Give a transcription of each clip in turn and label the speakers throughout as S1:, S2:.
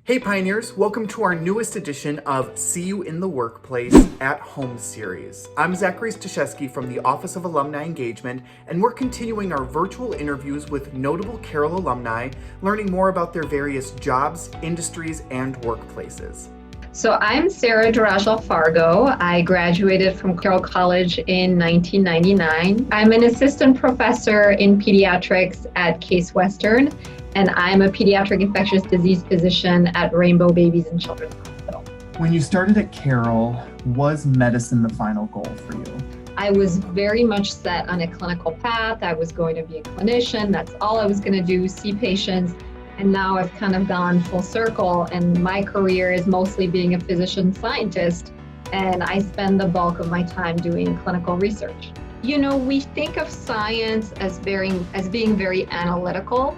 S1: Hey Pioneers, welcome to our newest edition of See You in the Workplace at Home series. I'm Zachary Staszewski from the Office of Alumni Engagement, and we're continuing our virtual interviews with notable Carroll alumni, learning more about their various jobs, industries, and workplaces.
S2: So I'm Sahera Dirajlal-Fargo. I graduated from Carroll College in 1999. I'm an assistant professor in pediatrics at Case Western, and I'm a pediatric infectious disease physician at Rainbow Babies and Children's Hospital.
S1: When you started at Carroll, was medicine the final goal for you?
S2: I was very much set on a clinical path. I was going to be a clinician. That's all I was going to do, see patients. And now I've kind of gone full circle, and my career is mostly being a physician scientist, and I spend the bulk of my time doing clinical research. You know, we think of science as being very analytical,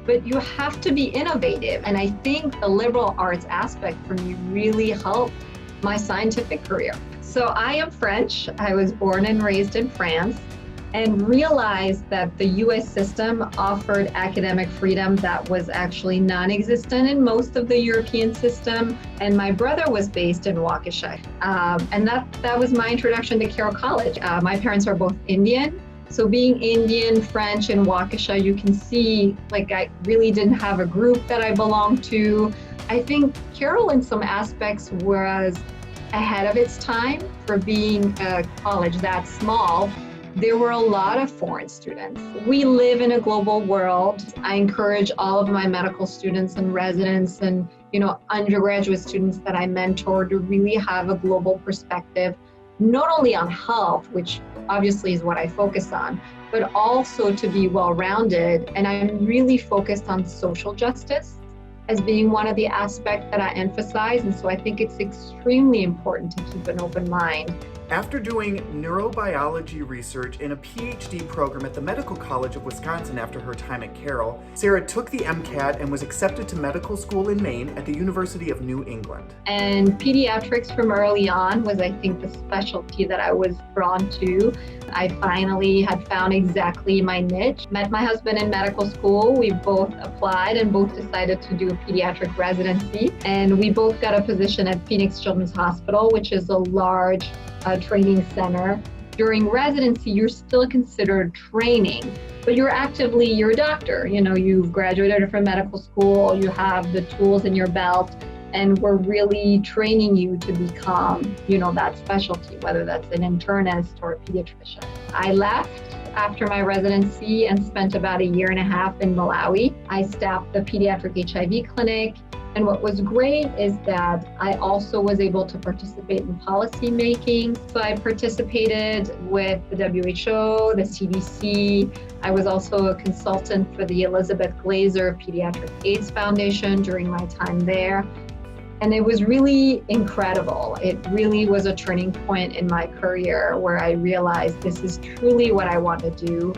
S2: but you have to be innovative. And I think the liberal arts aspect for me really helped my scientific career. So I am French. I was born and raised in France, and realized that the US system offered academic freedom that was actually non-existent in most of the European system. And my brother was based in Waukesha. And that was my introduction to Carroll College. My parents are both Indian. So being Indian, French, and Waukesha, you can see, like, I really didn't have a group that I belonged to. I think Carroll in some aspects was ahead of its time for being a college that small. There were a lot of foreign students. We live in a global world. I encourage all of my medical students and residents and, undergraduate students that I mentor to really have a global perspective, not only on health, which obviously is what I focus on, but also to be well-rounded. And I'm really focused on social justice as being one of the aspects that I emphasize. And so I think it's extremely important to keep an open mind.
S1: After doing neurobiology research in a PhD program at the Medical College of Wisconsin after her time at Carroll, Sahera took the MCAT and was accepted to medical school in Maine at the University of New England.
S2: And pediatrics from early on was, I think, the specialty that I was drawn to. I finally had found exactly my niche. Met my husband in medical school. We both applied and both decided to do a pediatric residency. And we both got a position at Phoenix Children's Hospital, which is a large training center. During residency, you're still considered training, but you're a doctor. You've graduated from medical school, you have the tools in your belt, and we're really training you to become, that specialty, whether that's an internist or a pediatrician. I left after my residency and spent about 1.5 years in Malawi. I staffed the pediatric HIV clinic. And what was great is that I also was able to participate in policy making. So I participated with the WHO, the CDC. I was also a consultant for the Elizabeth Glaser Pediatric AIDS Foundation during my time there. And it was really incredible. It really was a turning point in my career where I realized this is truly what I want to do.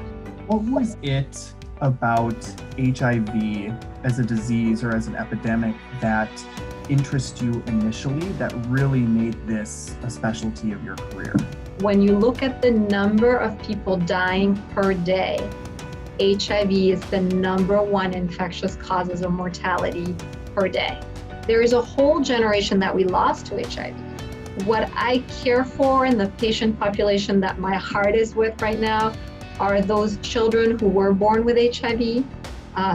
S1: What was it about HIV as a disease or as an epidemic that interests you initially that really made this a specialty of your career?
S2: When you look at the number of people dying per day, HIV is the #1 infectious causes of mortality per day. There is a whole generation that we lost to HIV. What I care for and the patient population that my heart is with right now are those children who were born with HIV.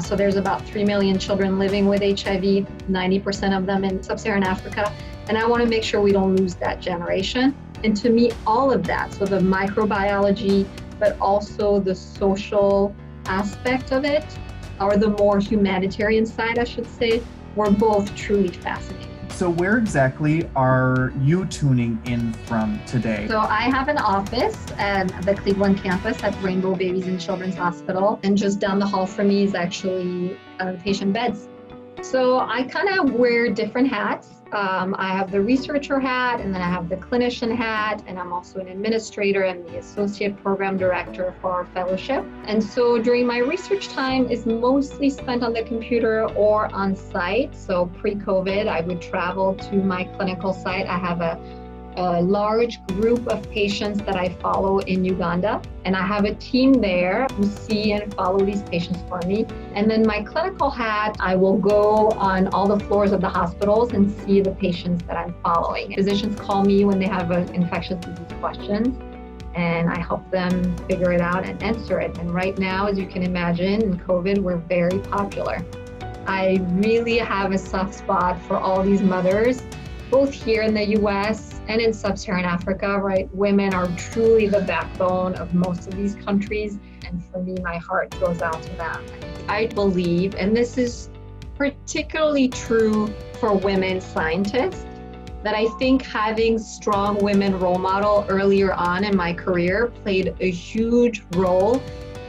S2: So there's about 3 million children living with HIV, 90% of them in Sub-Saharan Africa. And I want to make sure we don't lose that generation. And to me, all of that, so the microbiology, but also the social aspect of it, or the more humanitarian side, I should say, were both truly fascinating.
S1: So where exactly are you tuning in from today?
S2: So I have an office at the Cleveland campus at Rainbow Babies and Children's Hospital. And just down the hall from me is actually patient beds. So I kind of wear different hats. I have the researcher hat, and then I have the clinician hat, and I'm also an administrator and the associate program director for our fellowship. And so during my research time is mostly spent on the computer or on site. So pre-COVID, I would travel to my clinical site. I have a a large group of patients that I follow in Uganda, and I have a team there who see and follow these patients for me. And then my clinical hat, I will go on all the floors of the hospitals and see the patients that I'm following. Physicians call me when they have infectious disease questions, and I help them figure it out and answer it. And right now, as you can imagine, in COVID, we're very popular. I really have a soft spot for all these mothers, both here in the US and in Sub-Saharan Africa, right? Women are truly the backbone of most of these countries. And for me, my heart goes out to them. I believe, and this is particularly true for women scientists, that I think having strong women role model earlier on in my career played a huge role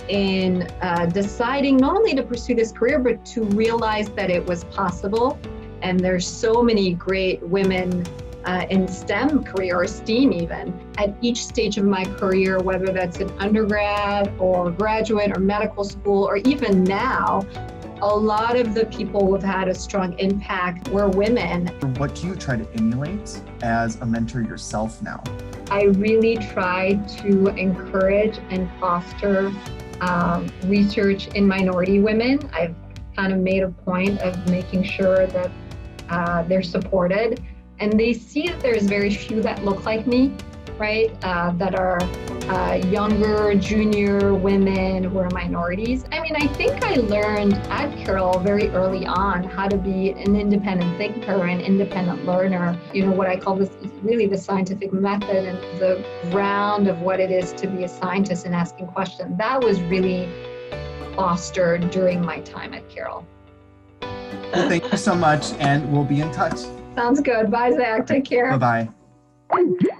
S2: in deciding not only to pursue this career, but to realize that it was possible. And there's so many great women in STEM career, or STEAM even, at each stage of my career, whether that's an undergrad or graduate or medical school, or even now, a lot of the people who've had a strong impact were women.
S1: What do you try to emulate as a mentor yourself now?
S2: I really try to encourage and foster research in minority women. I've kind of made a point of making sure that they're supported, and they see that there's very few that look like me, right? That are younger, junior women who are minorities. I mean, I think I learned at Carroll very early on how to be an independent thinker, an independent learner. You know, what I call this is really the scientific method and the ground of what it is to be a scientist and asking questions. That was really fostered during my time at Carroll.
S1: Well, thank you so much, and we'll be in touch.
S2: Sounds good. Bye, Zach. Take care.
S1: Bye-bye.